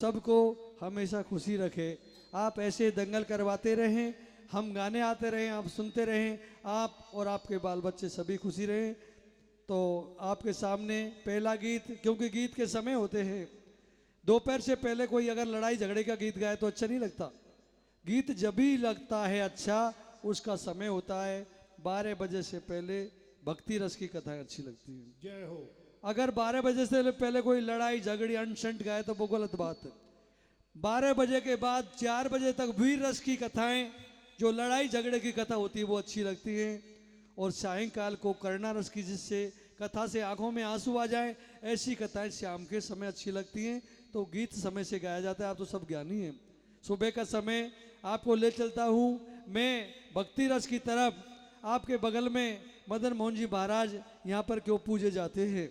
सबको हमेशा खुशी रखे। आप ऐसे दंगल करवाते रहें, हम गाने आते रहें, आप सुनते रहें, आप और आपके बाल बच्चे सभी खुशी रहें। तो आपके सामने पहला गीत, क्योंकि गीत के समय होते हैं, दोपहर से पहले कोई अगर लड़ाई झगड़े का गीत गाए तो अच्छा नहीं लगता। गीत जब भी लगता है अच्छा, उसका समय होता है 12 बजे से पहले भक्ति रस की कथाएं अच्छी लगती हैं। जय हो। अगर 12 बजे से पहले कोई लड़ाई झगड़ी अनशंट गाए तो वो गलत बात है। 12 बजे के बाद 4 बजे तक वीर रस की कथाएं, जो लड़ाई झगड़े की कथा होती है, वो अच्छी लगती है। और सायंकाल को करुणा रस की, जिससे कथा से आंखों में आंसू आ जाए, ऐसी कथाएं शाम के समय अच्छी लगती हैं। तो गीत समय से गाया जाता है। आप तो सब ज्ञानी हैं। सुबह का समय आपको ले चलता हूँ मैं भक्ति रस की तरफ। आपके बगल में मदन मोहन जी महाराज यहाँ पर क्यों पूजे जाते हैं,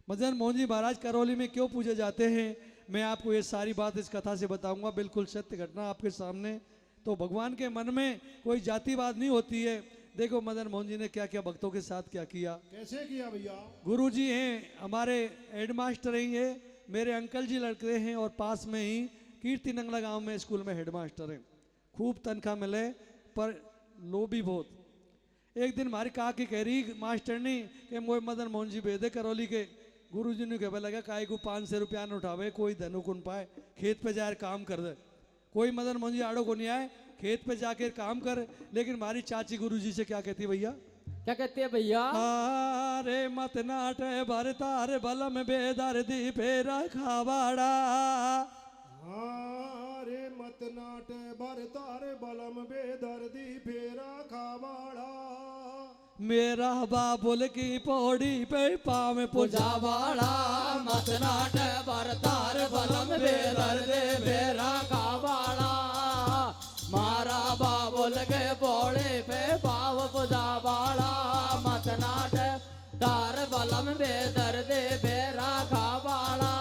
मदन मोहन जी महाराज करौली में क्यों पूजे जाते हैं, मैं आपको ये सारी बात इस कथा से बताऊंगा। बिल्कुल सत्य घटना आपके सामने। तो भगवान के मन में कोई जातिवाद नहीं होती है। देखो मदन मोहन जी ने क्या क्या भक्तों के साथ क्या किया। कैसे किया भैया? गुरु जी हैं हमारे, हेडमास्टर हैं ये, मेरे अंकल जी लड़के हैं, और पास में ही कीर्ति नंगला गांव में स्कूल में हेडमास्टर हैं। खूब तनख्वाह मिले पर लो भी बहुत। एक दिन हमारी कहा कि कह रही मास्टरनी कि मोए मदन मोहन जी भेदे करौली के। गुरु जी ने कह लगा काय को 500 रुपया न उठावे, कोई धनु कुन पाए, खेत पे जाकर काम कर दे। कोई मदन मोहन जी आड़ो को नहीं आए, खेत पे जाकर काम कर। लेकिन हमारी चाची गुरु जी से क्या कहती भैया, क्या कहते हैं भैया? अरे मत नाट भरतार बलम बेदर दी फेरा खावाड़ा। रे मत नाट भरतार बलम बेदर्दी फेरा खावाड़ा। मेरा बाबुल की पौड़ी पे पाँव पुजावाड़ा। मत नाट भरतार बलम बेदर्द फेरा खावाड़ा। मारा बाबुल के पौड़े पे पाव पुजावाड़ा। मत नाट तार बलम बेदर्द फेरा खावाड़ा।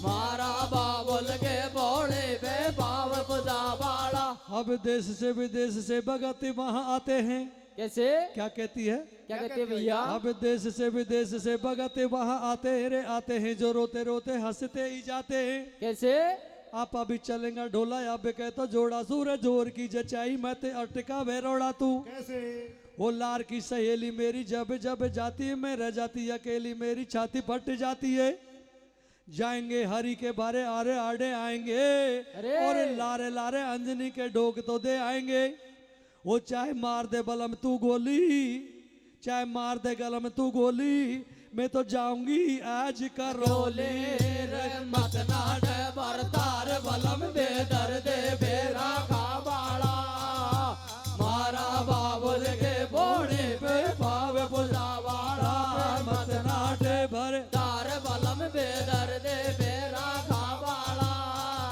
मारा बाबुल के पौड़े पे पाव पुजावाड़ा। अब देश से विदेश से भगत वहाँ आते हैं। कैसे? क्या कहती है, क्या कहते हैं भैया? अब देश से विदेश से भगत वहाँ आते रे आते हैं, जो रोते रोते हंसते ही जाते हैं। कैसे? आप अभी चलेगा ढोला, अब कहता जोड़ा सूर जोर की जचाई, मैं ते अटका वेरोड़ा तू। कैसे? वो लार की सहेली मेरी जब जब जाती है, मैं रह जाती अकेली, मेरी छाती फट जाती है। जाएंगे हरि के बारे आरे आड़े आएंगे, और लारे लारे अंजनी के डोग तो दे आएंगे। वो चाहे मार दे बलम तू गोली, चाहे मार दे गलम तू गोली, मैं तो जाऊंगी आज करौली। मत नाट भरतार बलम बेदर्द फेरा खावाड़ा। मारा बाबुल के बोड़े पे पाव पुजावाड़ा। मत नाट भरतार बलम बेदर्द फेरा खावाड़ा।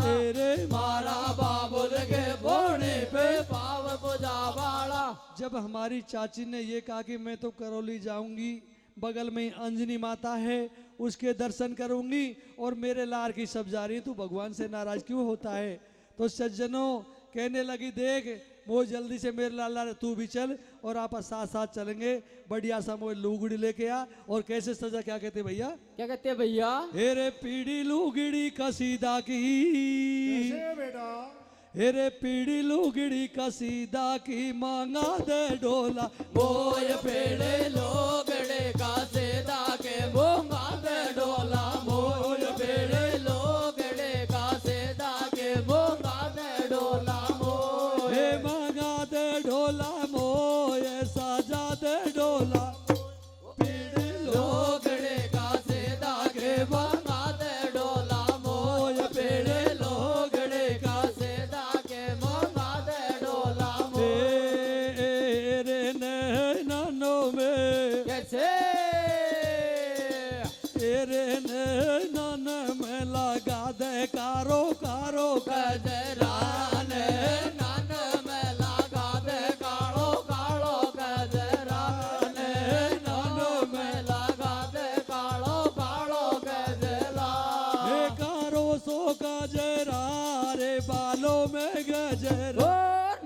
तेरे मारा बाबुल के बोड़े पे पाव पुजावाड़ा। जब हमारी चाची ने ये कहा कि मैं तो करौली जाऊंगी, बगल में अंजनी माता है, उसके दर्शन करूंगी, और मेरे लार की सब जा रही, तू भगवान से नाराज क्यों होता है। तो सज्जनों कहने लगी, देख वो जल्दी से मेरे लाला तू भी चल, और आप साथ साथ चलेंगे। बढ़िया सा मोह लुगड़ी लेके आ। और कैसे सजा, क्या कहते भैया? क्या कहते हैं भैया? हेरे पीड़ी लुगड़ी कसीदा की। कैसे बेटा? हेरे पीड़ी लुगड़ी कसीदा की, मांगा दे डोला बोय पेड़े लोगड़े का सेदा के मोंगा दे डोला। बोय पेड़े लोगड़े का सेदा के मोंगा दे डोला। मोय हे मांगा दे डोला, मोय साजा दे डोला। पीड़ी लोगड़े का सेदा के मोंगा दे डोला। मोय पेड़े लोगड़े का सेदा के मोंगा दे डोला। तेरे नैनों में, कैसे? तेरे नैनन में लगा दे कारो कारो गजरा ने नन में लगा दे कालो कालो गजरा ने नन में लगा दे कालो कालो गजरा। हे कारो सो गजरा रे बालों में गजरा।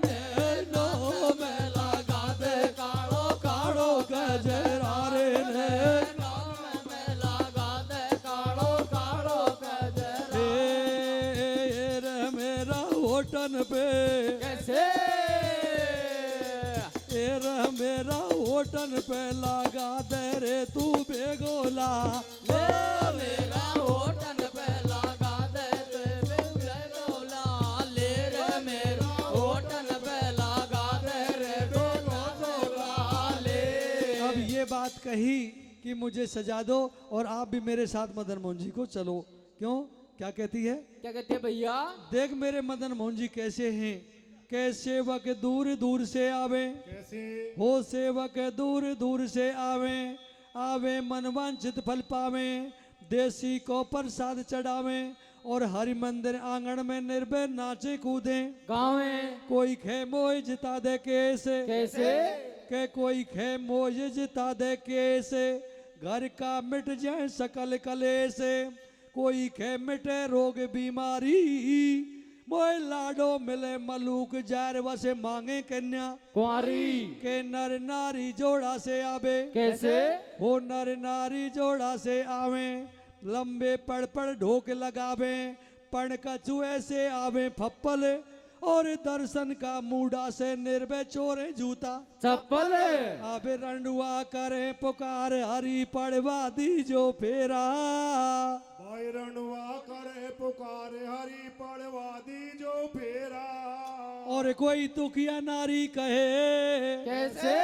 नैनों में लगा दे कालो कालो गजरा रे नैनों में लगा दे कालो कालो गजरा। होटन पे कैसे एरा मेरा होटन पे लगा दे रे तू बेगोला ले मेरा होटन पे लगा दे ते बेगोला ले रे मेरा होटन पे लगा दे रे बेगोला ले। अब ये बात कही कि मुझे सजा दो और आप भी मेरे साथ मदन मोहन जी को चलो। क्यों, क्या कहती है? क्या कहते हैं भैया? देख मेरे मदन मोहन जी कैसे हैं, के सेवक दूर दूर से आवे, कैसे हो सेवक दूर दूर से आवे, आवे मनवांछित फल पावे, देसी को प्रसाद चढ़ावे और हरि मंदिर आंगन में निर्भय नाचे कूदे। गाँव में कोई खे मोह जिता दे कैसे, कैसे के कोई खे मोह जिता दे कैसे, घर का मिट जाए सकल कलेश, कोई खे मिटे रोग बीमारी, मोए लाडो मिले मलूक जार वसे मांगे कन्या, कुंवारी के नर नारी जोड़ा से आवे, कैसे हो नर नारी जोड़ा से आवे, लंबे पड़ पड़ ढोक लगावे, पण कछुए से आवे फप्पल, और दर्शन का मूडा से निर्भय चोरे जूता, चप्पल आवे रंडुआ करे पुकार हरी पड़वा दी जो फेरा, भाई रणवा करे पुकार हरि पड़वा दी जो फेरा। और कोई दुखिया नारी कहे, कैसे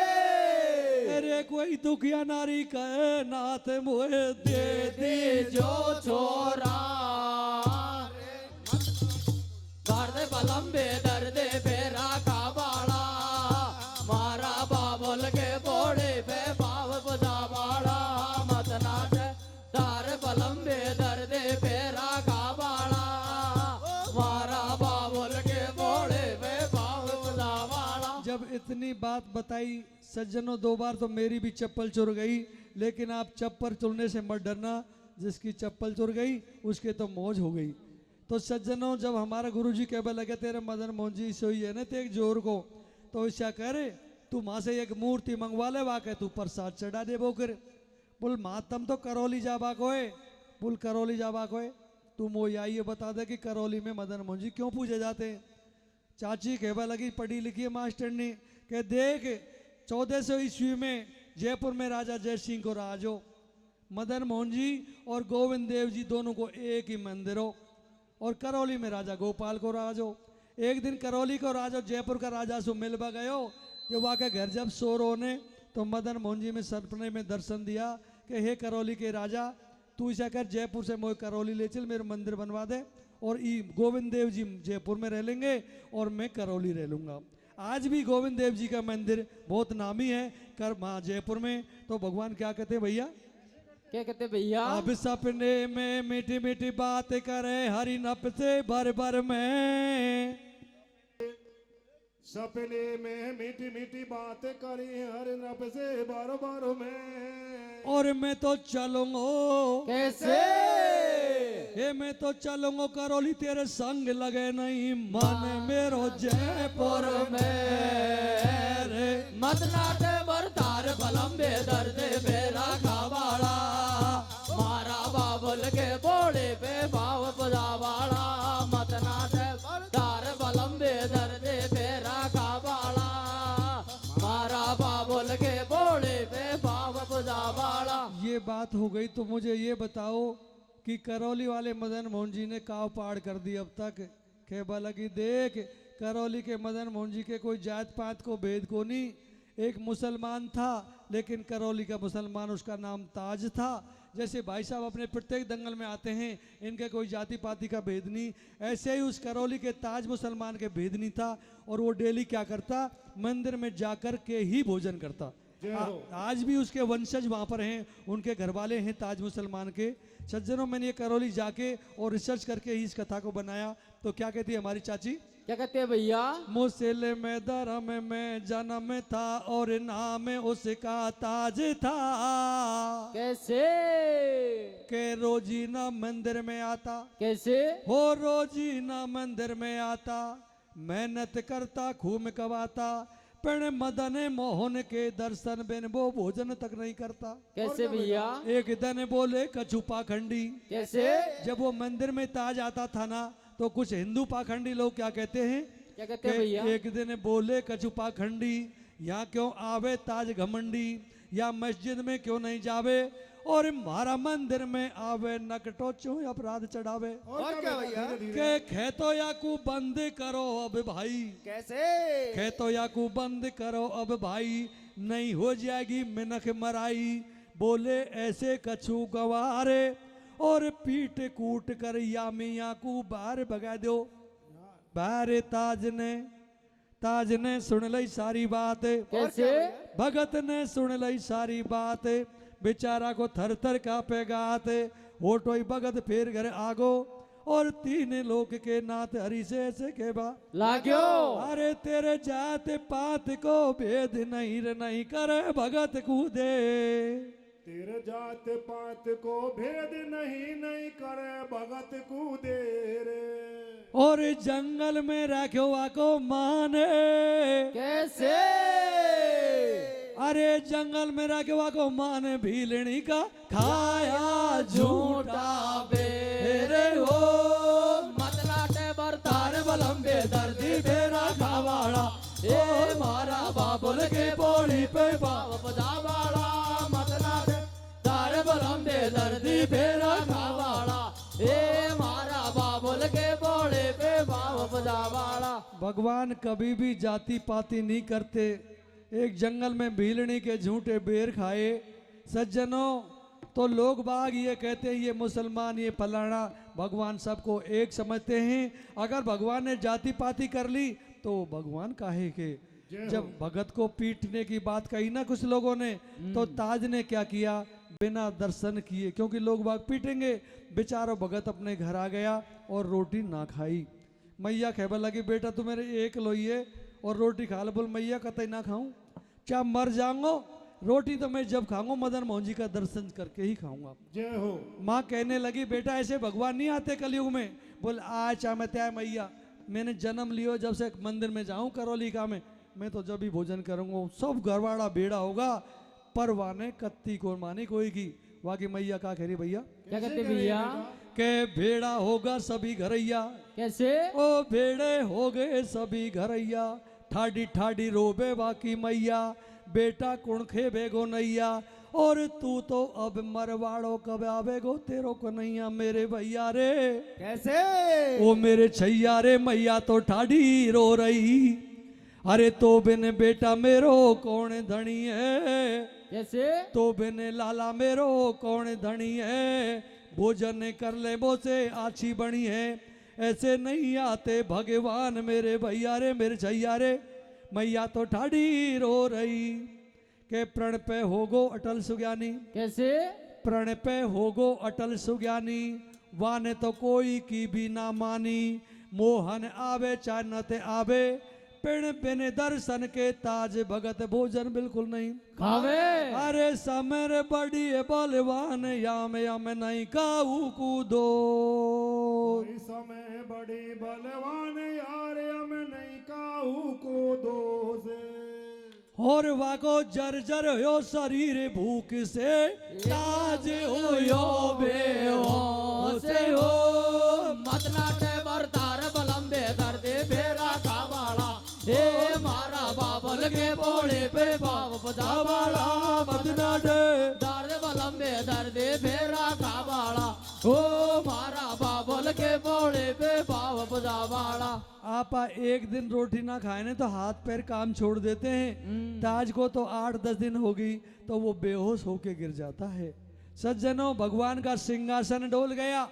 अरे कोई दुखिया नारी कहे नाथ मोहे दे दे जो छोरा दर्द बलम्बे दर्द फेरा का बाड़ा मारा बाबुल के बोड़े पे बाव बुझा बाड़ा मत नाच दार बलम्बे दर्द फेरा का बाड़ा मारा बाबुल के बोड़े पे बाव बुझा बाड़ा। जब इतनी बात बताई सज्जनों, दो बार तो मेरी भी चप्पल चुर गई, लेकिन आप चप्पल चुरने से मत डरना, जिसकी चप्पल चुर गई उसके तो मौज हो गई। तो सज्जनों, जब हमारा गुरुजी कहने लगे तेरे मदन मोहन जी सोई है ना तेग जोर को, तो ऐसा कह रहे तू माँ से एक मूर्ति मंगवा ले, वाके तू प्रसाद चढ़ा दे वो कर। बोल माँ तम तो करौली जाबा को है, बोल करौली जाबा को है, तू मोई आइए बता दे कि करौली में मदन मोहन जी क्यों पूजे जाते हैं। चाची कहवा लगी पढ़ी लिखी है मास्टर ने, कह देख 1400 ईस्वी में जयपुर में राजा जय सिंह को राज हो, मदन मोहन जी और गोविंद देव जी दोनों को एक ही मंदिर हो, और करौली में राजा गोपाल को राज हो। एक दिन करौली को राजा जयपुर का राजा सो मिलवा गयो, जो वहाँ के घर जब सो रोने तो मदन मोहन जी में सपने में दर्शन दिया कि हे करौली के राजा, तू ऐसा कर जयपुर से मोह करौली ले चल, मेरे मंदिर बनवा दे, और गोविंद देव जी जयपुर में रह लेंगे और मैं करौली रह लूँगा। आज भी गोविंद देव जी का मंदिर बहुत नामी है कर वहाँ जयपुर में। तो भगवान क्या कहते हैं भैया? क्या कहते भैया? अब सपने में मीठी मीठी बात करे हरि नप से भर भर में, सपने में मीठी मीठी बात करी हर नप से बार बार में। और मैं तो चलूंगा, कैसे हे मैं तो चलूंगा करौली तेरे संग लगे नहीं मन मेरो जयपुर में रे। मत नाटे बरतार बलम्बे दर्द बेरा खावाड़ा मारा बाबुल के बोड़े पे बाव बजावाड़ा मत नाटे बरतार बलम्बे दर्द बेरा खावाड़ा मारा बाबुल के बोड़े पे बाव बजावाड़ा। ये बात हो गई, तो मुझे ये बताओ कि करौली वाले मदन मोहन जी ने काव पाड़ कर दी अब तक। कहबा लगी देख करौली के मदन मोहन जी के कोई जात पात को भेद को नहीं, एक मुसलमान था लेकिन करौली का मुसलमान उसका नाम ताज था। जैसे भाई साहब अपने प्रत्येक दंगल में आते हैं, इनके कोई जाति पाति का भेद नहीं, ऐसे ही उस करौली के ताज मुसलमान के भेद नहीं था, और वो डेली क्या करता, मंदिर में जाकर के ही भोजन करता। आज भी उसके वंशज वहाँ पर हैं, उनके घर वाले हैं ताज मुसलमान के। सज्जनों, मैंने ये करौली जाके और रिसर्च करके ही इस कथा को बनाया। तो क्या कहती है हमारी चाची? क्या कहते हैं भैया? मुसिल में धर्म में जन्म था और नाम उसका ताज था, कैसे के रोजीना मंदिर में आता, कैसे हो रोजीना मंदिर में आता, मेहनत करता खूब कमाता, पर मदन मोहन के दर्शन बिन वो भोजन तक नहीं करता। कैसे भैया? एक दिन बोले कछु पाखंडी, कैसे जब वो मंदिर में ताज आता था ना, तो कुछ हिंदू पाखंडी लोग क्या कहते हैं क्या कहते हैं कि भैया? एक दिन बोले कछु पाखंडी, यहाँ क्यों आवे ताज घमंडी, या मस्जिद में क्यों नहीं जावे, और मारा मंदिर में आवे नकटो चो अपराध चढ़ावे। और क्या भैया? के खेतो या को बंद करो अब भाई, कैसे? खेतो या को बंद करो अब भाई, नहीं हो जाएगी मिनख मराई। बोले ऐसे कछु गवारे, और पीट कूट कर या मियाँ को बाहर भगा दो। बाहर ताज ने सुन लई सारी बात, कैसे? भगत ने सुन लई सारी बात, बेचारा को थर थर कांपे गात। होटोई भगत फिर घर आगो, और तीन लोक के नाथ हरि से ऐसे के बा लाग्यो। अरे तेरे जात पात को भेद नहीं रे नहीं करे भगत कूदे। तेरे जात पात को भेद नहीं करे भगत कूदे रे। और जंगल में रखो आको माने, कैसे? अरे जंगल में रखो को माने भीलनी का खाया झूठा बेरे हो। मतलाटे बरतार बलम्बे दर्दी बेरा खावाड़ा, ए मारा बाबुल के बोली पे बाब बजावाड़ा। मतलाटे तार बलम्बे दर्दी बेरा खावाड़ा, ए मारा बाबुल के बोले पे बाब बजावाड़ा। भगवान कभी भी जाति पाति नहीं करते। एक जंगल में भीलनी के झूठे बेर खाए सज्जनों, तो लोग बाग ये कहते हैं ये मुसलमान ये फलाना, भगवान सबको एक समझते हैं। अगर भगवान ने जाति पाति कर ली तो भगवान काहे के। जब भगत को पीटने की बात कही ना कुछ लोगों ने, तो ताज ने क्या किया, बिना दर्शन किए, क्योंकि लोग बाग पीटेंगे, बेचारा भगत अपने घर आ गया और रोटी ना खाई। मैया कहने लगी बेटा तू मेरे एक लोइए और रोटी खा ले। बोल मैया कतई ना खाऊं, क्या मर जाऊंगा, रोटी तो मैं जब खाऊंगा मदन मोहन जी का दर्शन करके ही खाऊंगा। जय हो। माँ कहने लगी बेटा ऐसे भगवान नहीं आते कलयुग में। बोल आचा मैं त्या मैया, मैंने जन्म लियो जब से मंदिर में जाऊं करौली का में, मैं तो जब भी भोजन करूंगा सब गरवाड़ा बेड़ा होगा, परवाने कत्ती को मानी कोई की। वाकी मैया का कह रही भैया, क्या कहते भैया? के भेड़ा होगा सभी घरैया, कैसे? ओ भेड़े हो गए सभी घरैया, ठाडी ठाडी रोबे बाकी मैया, बेटा कुण खेबेगो नैया, और तू तो अब मरवाड़ो कब आवेगो तेरो को नैया मेरे भैया रे। कैसे? ओ मेरे छैया रे मैया तो ठाडी रो रही, अरे तो बिन बेटा मेरो कौन धनी है, कैसे? तो बिन लाला मेरो कौन धनी है, भोजन कर ले बोसे आछी बनी है, ऐसे नहीं आते भगवान मेरे भैया रे मेरे छैया रे। मैया तो ठाडी रो रही के प्रण पे होगो अटल सुज्ञानी, कैसे? प्रण पे होगो अटल सुज्ञानी, वाने तो कोई की भी ना मानी, मोहन आवे चाहे न ते आवे, पिण बिन दर्शन के ताज भगत भोजन बिल्कुल नहीं खावे। अरे समर बड़ी बलवान याम याम नहीं काऊ कूदो। इस समय बड़ी बलवान यार हम नहीं काहू को दोसे। और वाको जर्जर हो शरीर भूख से, ताज हो यो बेहोश हो। मतलाटे बरतार बलम्बे दर्दे बेरा खावाड़ा, हे मारा बाबल के बोले पे बाब बजावाड़ा। मतनाडे दर्द बलम्बे दर्दे बेरा खावाड़ा, ओ मारा बाबल के बोले पे बाब बजावाड़ा। आप एक दिन रोटी ना खाए ना तो हाथ पैर काम छोड़ देते हैं। ताज को तो 8-10 दिन हो गई तो वो बेहोश होके गिर जाता है। सज्जनों भगवान का सिंहासन डोल गया,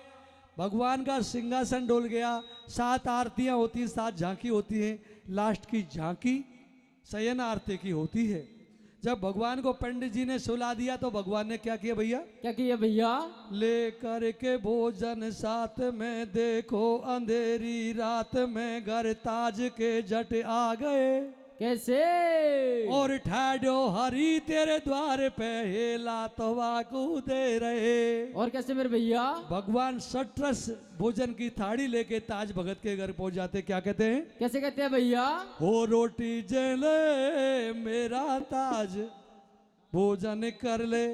भगवान का सिंहासन डोल गया। 7 आरतियां होती हैं, 7 झांकी होती हैं। लास्ट की झांकी शयन आरती की होती है। जब भगवान को पंडित जी ने सुला दिया तो भगवान ने क्या किया भैया, क्या किया भैया? लेकर के भोजन साथ में देखो अंधेरी रात में घर ताज के जट आ गए। कैसे? और ठाडो हरी तेरे द्वार पे हेला तो वाकू दे रहे। और कैसे मेरे भैया? भगवान सट्रस भोजन की थाली लेके ताज भगत के घर पहुंच जाते। क्या कहते हैं, कैसे कहते हैं भैया? हो रोटी जले मेरा ताज भोजन कर ले,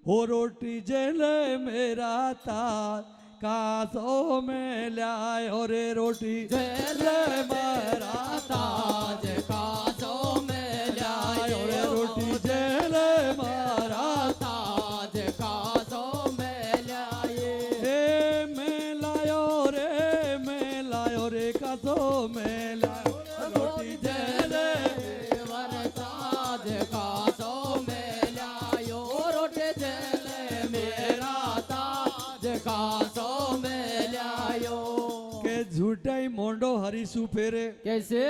हो रोटी जले मेरा ताज कासों में लायो रे रोटी जेल मेरा ताज कासों में लायो रे रोटी जेल मारा ताज कासों में लाए रे मैं लायो रे कासों में लायो रोटी जेल ताज कासों में लायो रोटी जेल मेरा ताज कासों में लायो के झूठा ही मोंडो हरीसू फेरे कैसे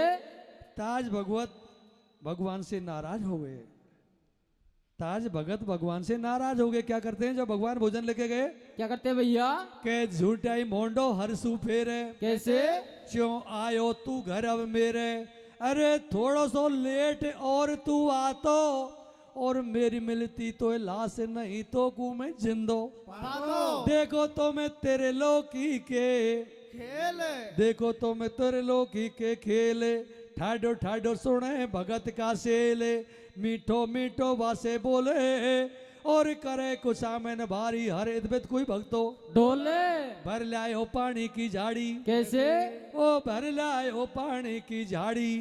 ताज भगवान से नाराज हो गए। ताज भगत भगवान से नाराज हो गए। क्या करते हैं जब भगवान भोजन लेके गए? क्या करते हैं भैया के झूठा ही मोंडो हरसू फेरे कैसे क्यों आयो तू घर अब मेरे अरे थोड़ो सो लेट और तू आतो और मेरी मिलती तो लाश नहीं तो कू मैं जिंदो देखो तो मैं तेरे लोकी के देखो तो मैं तेरे लोकी के खेले ठाडो ठाडो सुने भगत का सेले मीठो मीठो बासे बोले और करे कुछ आमन भारी हर इद्बित कोई भक्तो डोले भर लायो पानी की झाड़ी कैसे ओ भर लायो पानी की झाड़ी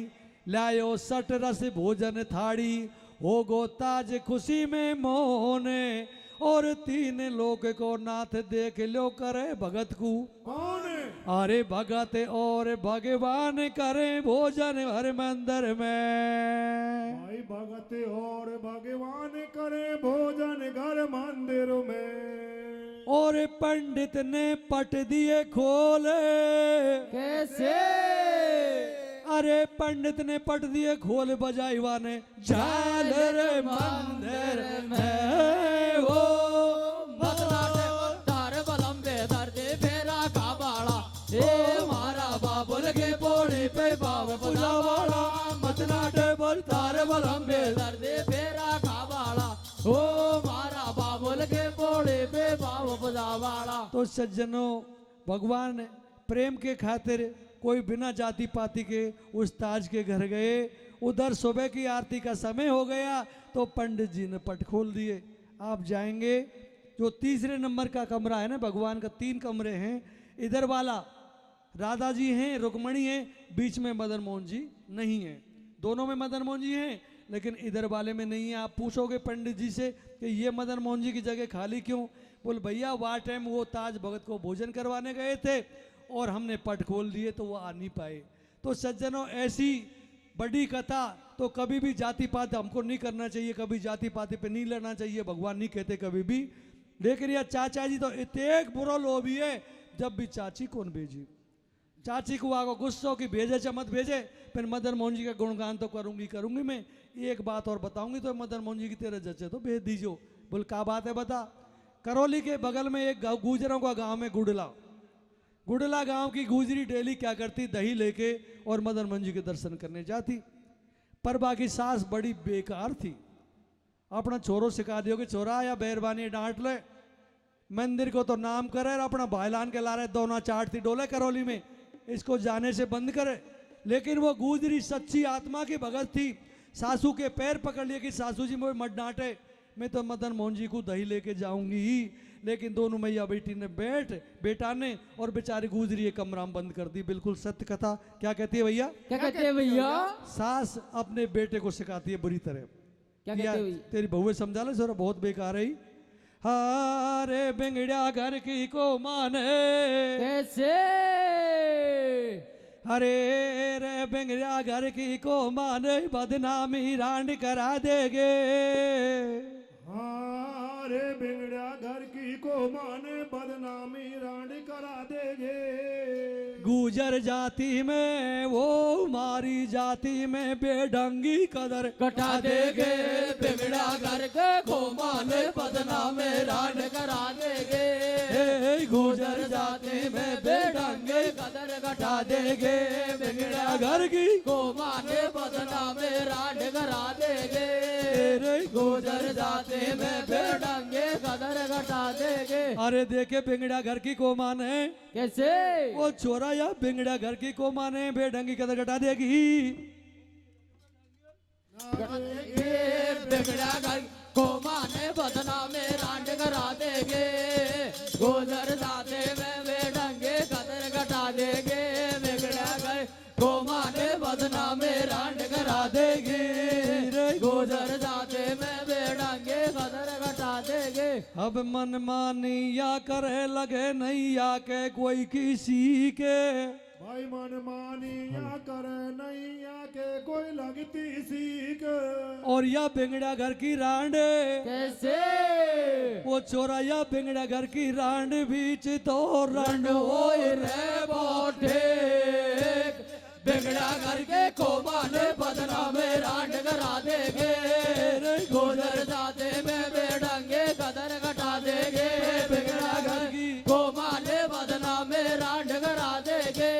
लायो सट रस भोजन थाड़ी हो गो ताज खुशी में मोहने और तीन लोग को नाथ देख लो करे भगत को कौन अरे भगत और भगवान करे भोजन हर मंदिर में भाई भगत और भगवान करे भोजन घर मंदिर में और पंडित ने पट दिए खोले कैसे अरे पंडित ने पट दिए खोल बजाईवा ने झाल रे मंदिर में वो तार बलम्बे दर्दे फेरा का बाड़ा हे मारा बाबुल के पोड़ी पे बाब पूजा वाला मतनाटे बोल तार बलम्बे दर्दे फेरा का बाड़ा ओ मारा बाबुल के पोड़ी पे बाब पूजा वाला तो सज्जनों भगवान प्रेम के खातिर कोई बिना जाति पाति के उस ताज के घर गए। उधर सुबह की आरती का समय हो गया तो पंडित जी ने पट खोल दिए। आप जाएंगे जो तीसरे नंबर का कमरा है ना, भगवान का 3 कमरे हैं। इधर वाला राधा जी हैं, रुक्मणी हैं, बीच में मदन मोहन जी नहीं हैं। दोनों में मदन मोहन जी हैं लेकिन इधर वाले में नहीं है। आप पूछोगे पंडित जी से कि ये मदन मोहन जी की जगह खाली क्यों? बोल भैया वह टाइम वो ताज भगत को भोजन करवाने गए थे और हमने पट खोल दिए तो वो आ नहीं पाए। तो सज्जनों ऐसी बड़ी कथा तो कभी भी जाति पात हमको नहीं करना चाहिए, कभी जाति पाति पे नहीं लड़ना चाहिए, भगवान नहीं कहते कभी भी। लेकिन यह चाचा जी तो इतने बुरा लोभी है, जब भी चाची कौन भेजी, चाची को आगो गुस्सो की भेजे चमत भेजे, फिर मदन मोहन जी का गुणगान तो करूंगी मैं। एक बात और बताऊंगी तो मदन मोहन जी की तेरे जच्चे तो भेज दीजियो। बोल क्या बात है बता। करौली के बगल में एक गुजरों का गांव में गुडला गांव की गुजरी डेली क्या करती, दही लेके और मदन मोहन जी के दर्शन करने जाती। पर बाकी सास बड़ी बेकार थी। अपना छोरो सिखा दियो कि छोरा या बैरबानी डांट ले, मंदिर को तो नाम करे और अपना भाईलान के ला रहे दोना चाटती डोले करौली में, इसको जाने से बंद करे। लेकिन वो गुजरी सच्ची आत्मा की भगत थी। सासू के पैर पकड़ लिए कि सासू जी मुझे मत डांटे, मैं तो मदन मोहन जी को दही लेके जाऊंगी ही। लेकिन दोनों मैया बेटी ने बेटा ने और बेचारी गुजरी ये कमरा में बंद कर दी। बिल्कुल सत्य कथा। क्या कहती है भैया? क्या कहते हैं भैया? सास अपने बेटे को सिखाती है बुरी तरह। क्या कहते हैं भैया? तेरी बहुए समझा ले जरा, बहुत बेकार है। हारे बिगड़िया घर की को माने कैसे? अरे रे बिगड़िया घर की को माने बदनामी रांड करा देगे। हाँ रे बिगड़िया घर की को माने बदनामी रांड करा देगे। गुजर जाति में वो मारी जाति में बेढंगी कदर कटा देगे। बिगड़ा घर के को माने बदनामे रांड करा देगे। गुजर जाति में बेढंगे कदर कटा देगे। बिगड़ा घर की को माने बदनामे रांड करा देगे। गुजर जाति में बेढंगे कदर कटा देगे। अरे देखे बिगड़ा घर की को माने कैसे? वो छोरा या बिगड़ा घर की को माने बेढंगी कदर कटा देगी। बिगड़ा घर को माने बदनामे रांड करा देगे। गुजर जाते में देगे बिगड़ा घर को माने बदनामे रांड करा देगे गुजर जाते में बेड़ांगे कदर घटा देगे अब मन मानी या करे लगे नहीं या के कोई किसी के भाई मन मानी या कर नहीं या के कोई लगती सीख और या बिगड़ा घर की रांड कैसे वो चोरा या बिगड़ा घर की रांड बीच तो रंड होए रे बोठे बिगड़ा करके को माने बदनामे रांड करा देगे गुजर जाते में बेड़ंगे कदर घटा देगे बिगड़ा घर की को माने बदनामे रांड करा देगे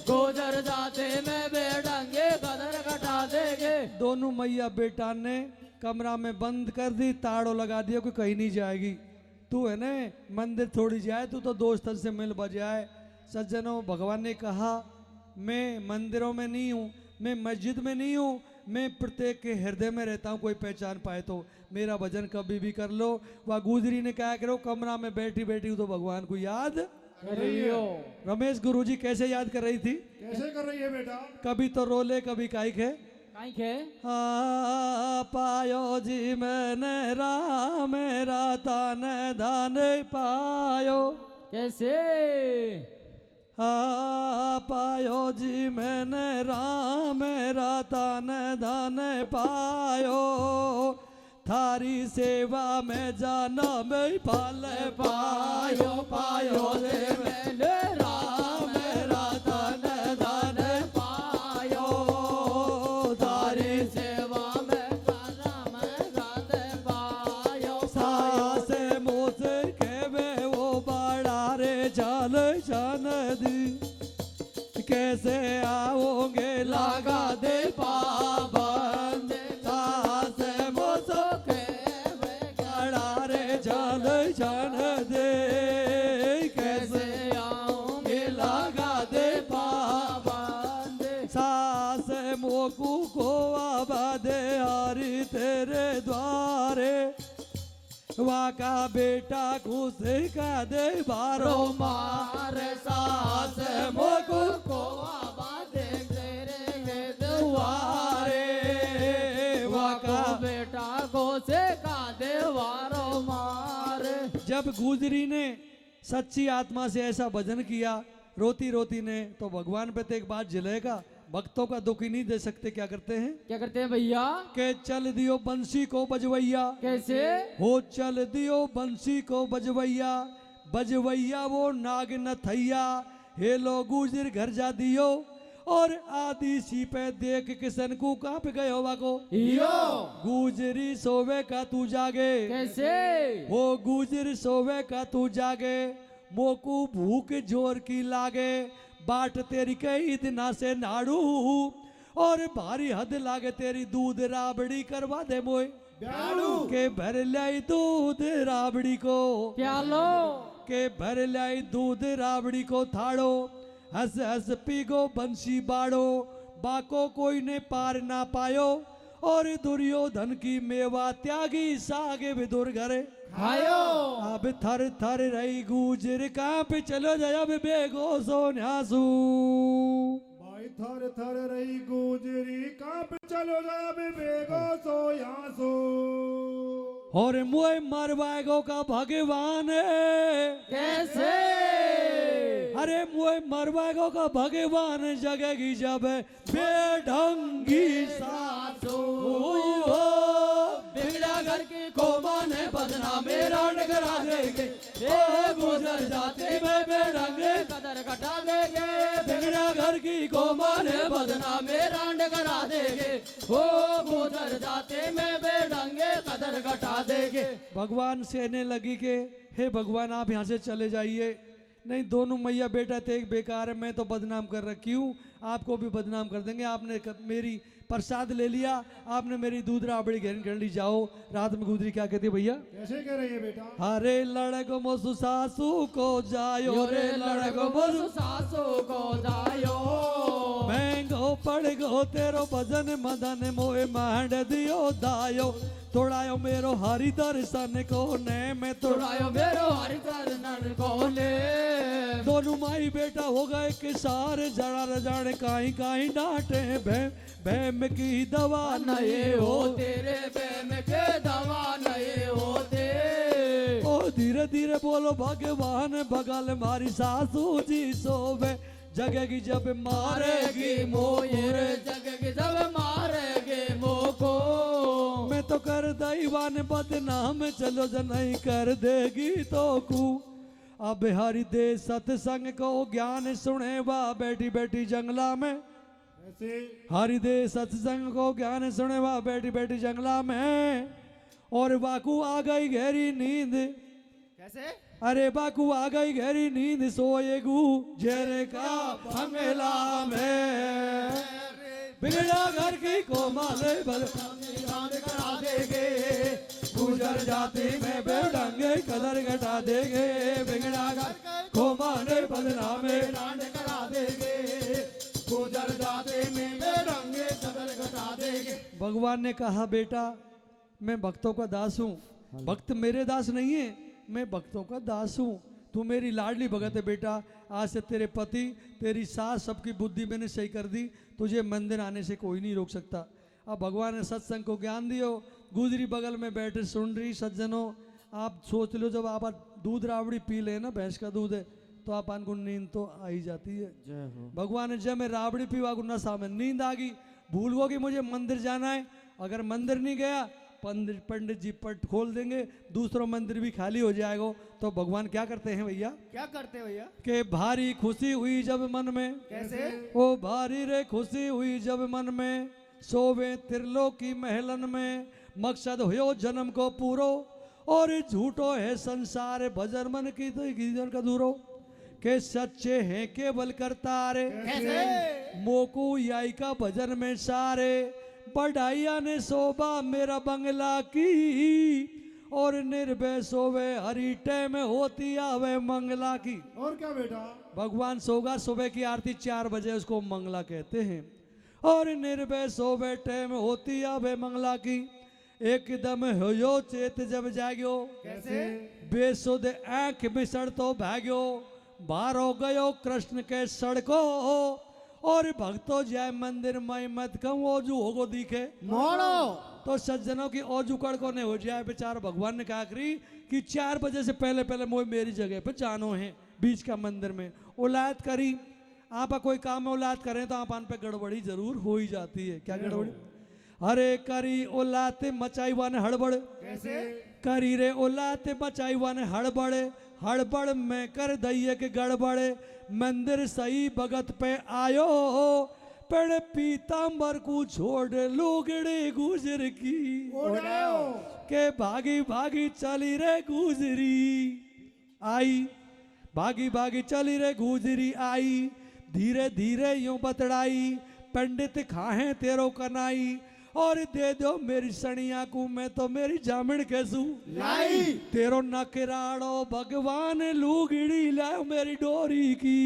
गुजर जाते में बेड़ंगे कदर घटा देगे दोनों मैया बेटा ने कमरा में बंद कर दी ताड़ो लगा दिया कोई कहीं नहीं जाएगी तू है ना मंदिर थोड़ी जाए तू तो दोस्तन से मिल बजाए सज्जनों भगवान ने कहा मैं मंदिरों में नहीं हूँ मैं मस्जिद में नहीं हूँ मैं प्रत्येक के हृदय में रहता हूँ कोई पहचान पाए तो मेरा भजन कभी भी कर लो वह गुजरी ने क्या करो कमरा में बैठी बैठी हूँ तो भगवान को याद करियो रमेश गुरुजी कैसे याद कर रही थी कैसे कर रही है बेटा कभी तो रोले कभी काइक है काई खे पायो जी मैंने राम राता ने धान पायो कैसे पायो जी मैंने राम राता ने धान पायो थारी सेवा में जाना में पाल पायो पायो रे मैंने राम राता ने दान पायो तारी सेवा में गाना में गाते पायो सास मोसे के में वो बड़ा रे चल जान दी कैसे आओगे लगा दे पाबंद सास मोसो के बड़ा रे चल जान दे कैसे आऊंगे लगा दे पाबंद सास मोकू को आबादे हरी तेरे द्वारे वाका बेटा खुश का दे बारो मार सास मोकु को आबादे तेरे दुआरे वाका बेटा को से का देवारो मार जब गुजरी ने सच्ची आत्मा से ऐसा भजन किया रोती रोती ने तो भगवान पे तो एक बात जलेगा भक्तों का दुख ही नहीं दे सकते क्या करते हैं क्या करते हैं भैया के चल दियो बंसी को बजवैया कैसे हो चल दियो बंसी को बजवैया बजवैया वो नाग न थैया हे लो गुजर घर जा दियो और आदि सी पे देख किसन को कहाँ पे गए होवा को यो गुजरी सोवे का तू जागे कैसे हो गुजर सोवे का तू जागे मोकू भूख जोर की लागे बाट तेरी कई दिना से नाड़ू और भारी हद लागे तेरी दूध राबड़ी करवा दे मोए ब्यालू के भर लाई दूध राबड़ी को प्यालो के भर लाई दूध राबड़ी को थाड़ो हंस हंस पीगो बंसी बाड़ो बाको कोई ने पार ना पायो और दुर्योधन की मेवा त्यागी सागे विदुर घरे खायो अब थर थर रही गुजर कहाँ पे चलो जाए अब बेगो सोन्यासू भाई थर थर रही गुजरी कांप चलो जा बेगो सो यहाँ सो और मुए मरवाएगो का भगवान कैसे अरे मुए मरवाएगो का भगवान जगेगी जब बेढंगी सासू बिगड़ा घर की को माने बदनामे रांड करा देंगे गुजर जाते में बेढंगे कदर घटा देंगे बिगड़ा घर की को माने बदनामे रांड करा देंगे ओ गुजर जाते में बेढंगे कदर घटा देंगे भगवान सहने लगी के हे भगवान आप यहाँ से चले जाइए नहीं दोनों मैया बेटा थे एक बेकार है मैं तो बदनाम कर रखी हूँ आपको भी बदनाम कर देंगे आपने मेरी प्रसाद ले लिया आपने मेरी दूध राबड़ी घेरन कर ली जाओ रात में गुजरी क्या कहती है भैया कैसे कह रही है बेटा हरे लड़को मोसु सासू को जायो रे लड़को मोसु सासू को जायो महंगो पड़ गो तेरो भजन मदन मोए मांड दियो दायो तोड़ायो मेरो हरि दर्शन को ने में तोड़ायो मेरो हरि दर्शन कोने दोनों माई बेटा हो गए किसार जड़ा न जाने काई काई डांटे भैम की दवा नहीं हो तेरे प्रेम के दवा नहीं होते ओ धीरे धीरे बोलो भगवान बगल मारी सासू जी सोवे जगेगी जब मारेगी मोरे जगेगी जब मारेगी मोको मैं तो कर दैवान बदनाम चलो ज नहीं कर देगी तो कू अब हरि दे सत्संग को ज्ञान सुने वा बैठी बैठी जंगला में ऐसे हरि दे सत्संग को ज्ञान सुने वा बैठी बैठी जंगला में और बाकू आ गई गहरी नींद कैसे अरे बाकू आ गई गहरी नींद सोएगू जेरे का बंगला में बिगड़ा घर की कोमाले बल करा देगे गुजर जाती में बेढंगे कदर घटा देंगे बिगड़ा घर कोमाले बदनामे करा देगे गुजर जाते में बेरंगे कदर घटा देगे भगवान ने कहा बेटा मैं भक्तों का दास हूँ भक्त मेरे दास नहीं है मैं भक्तों का दास हूँ तू मेरी लाडली भगत है बेटा आज से तेरे पति तेरी सास सबकी बुद्धि मैंने सही कर दी तुझे मंदिर आने से कोई नहीं रोक सकता अब भगवान ने सत्संग को ज्ञान दियो गुजरी बगल में बैठे सुन रही सज्जनों आप सोच लो जब आप दूध राबड़ी पी ले ना भैंस का दूध है तो आप को नींद तो आ ही जाती है भगवान ने जब मैं राबड़ी पीवा नशा में नींद आ गई भूल गो कि मुझे मंदिर जाना है अगर मंदिर नहीं गया पंडित जी पट खोल देंगे दूसरा मंदिर भी खाली हो जाएगा तो भगवान क्या करते हैं भैया क्या करते हो भैया के भारी खुशी हुई जब मन में कैसे ओ भारी रे खुशी हुई जब मन में सोवे त्रिलोकी महलन में मकसद हो जन्म को पूरो और झूठो है संसार भजन मन की तो गिरजन का दूरो के सच्चे हैं केवल करतारे मोकू याई का भजन में सारे बढ़ाइया ने शोभा मेरा बंगला की और निर्भय सोवे हरी टैम होती आवे मंगला की और क्या बेटा भगवान सोगा सुबह की आरती 4 बजे उसको मंगला कहते हैं और निर्भय सोवे टैम होती आवे मंगला की एकदम हो चेत जब जाग्यो कैसे बेसुध आंख मिसड़ तो भाग्यो बाहर हो गयो कृष्ण के सड़को और भक्तों जय मंदिर मई मत कहूँ ओजू होगो दिखे मोड़ो तो सज्जनों की ओजू कड़को ने हो जाए बेचारा भगवान ने कहा करी कि 4 बजे से पहले पहले मोह मेरी जगह पे जानो है बीच का मंदिर में औलाद करी आप कोई काम में औलाद करें तो आप पे गड़बड़ी जरूर हो ही जाती है क्या गड़बड़ी अरे करी औलाद मचाई वाने हड़बड़ कैसे करी रे औलाद मचाई वाने हड़बड़ में कर दइए के गड़बड़े मंदिर सही भगत पे आयो पेड़ पीताम्बर को छोड़ लुगड़ी गुजर की ओढ़ाओ के भागी भागी चली रे गुजरी आई भागी भागी चली रे गुजरी आई धीरे धीरे यूं बतड़ाई पंडित खाहे तेरो कनाई और दे दो मेरी सणिया को मैं तो मेरी जामण कैसू लाई तेरो नकराड़ो भगवान लुगड़ी लाओ मेरी डोरी की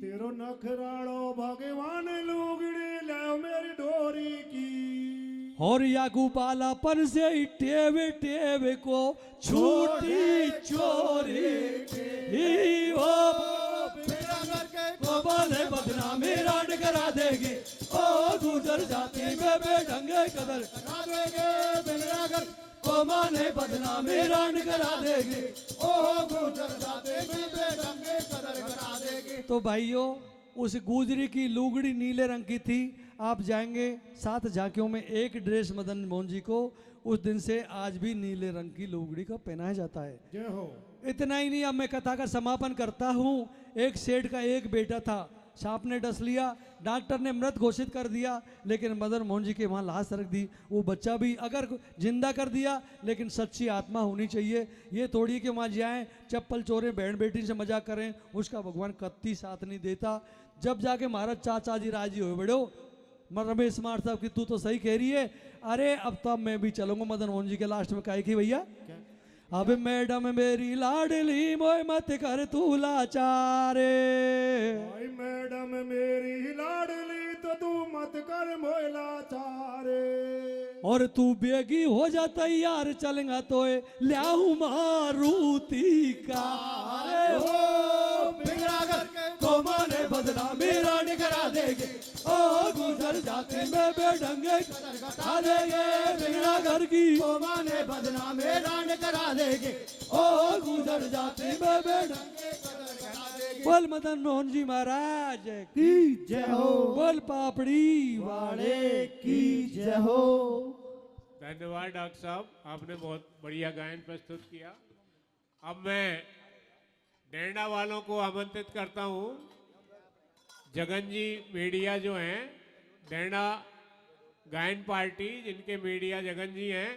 तेरो नखराड़ो भगवान लुगड़ी लाओ मेरी डोरी की और यागू बालापन से ही टेवे टेवे को छूटी चोरी ही वो बोले बदनामी राड करा देगी ओ गुजर जाती में बेढंगे कदर करा देगे बिगड़ा कर को माने बदनामी राड करा देगी ओ गुजर जाते में बेढंगे कदर करा देगी तो भाइयों उस गुजरी की लुगड़ी नीले रंग की थी आप जाएंगे 7 झांकियों में एक ड्रेस मदन मोहन जी को उस दिन से आज भी नीले रंग की लुगड़ी का पहनाया जाता है जय हो इतना ही नहीं अब मैं कथा का समापन करता हूँ एक सेठ का एक बेटा था सांप ने डस लिया डॉक्टर ने मृत घोषित कर दिया लेकिन मदन मोहन जी के वहाँ लाश रख दी वो बच्चा भी अगर जिंदा कर दिया लेकिन सच्ची आत्मा होनी चाहिए ये थोड़ी कि वहाँ जाएं चप्पल चोरें बहन बेटी से मजाक करें उसका भगवान कत्ती साथ नहीं देता जब जाके महाराज चाचा जी राजी हुए बड़ो रमेश मार साहब की तू तो सही कह रही है अरे अब तो मैं भी चलूंगा मदन मोहन जी के लास्ट में कहे की भैया अब मैडम मेरी लाडली मोय मत कर तू लाचारे भाई मैडम मेरी लाडली तो तू मत और तू बेगी हो जा तैयार चलेगा तो ल्याऊ मारुति का अरे हो बिगड़ा घर को माने बदला मेरा निकरा देंगे ओ गुजर जाते में बेढंगे कथा देंगे बिगड़ा घर की को माने बदना मेरा करा देंगे ओ गुजर जाते में बेढंगे बोल मदन मोहन जी महाराज की जय हो बोल पापड़ी वाले की जय हो। धन्यवाद डॉक्टर साहब, आपने बहुत बढ़िया गायन प्रस्तुत किया। अब मैं डेंडा वालों को आमंत्रित करता हूँ। जगन जी मीडिया जो हैं, डेंडा गायन पार्टी जिनके मीडिया जगन जी हैं,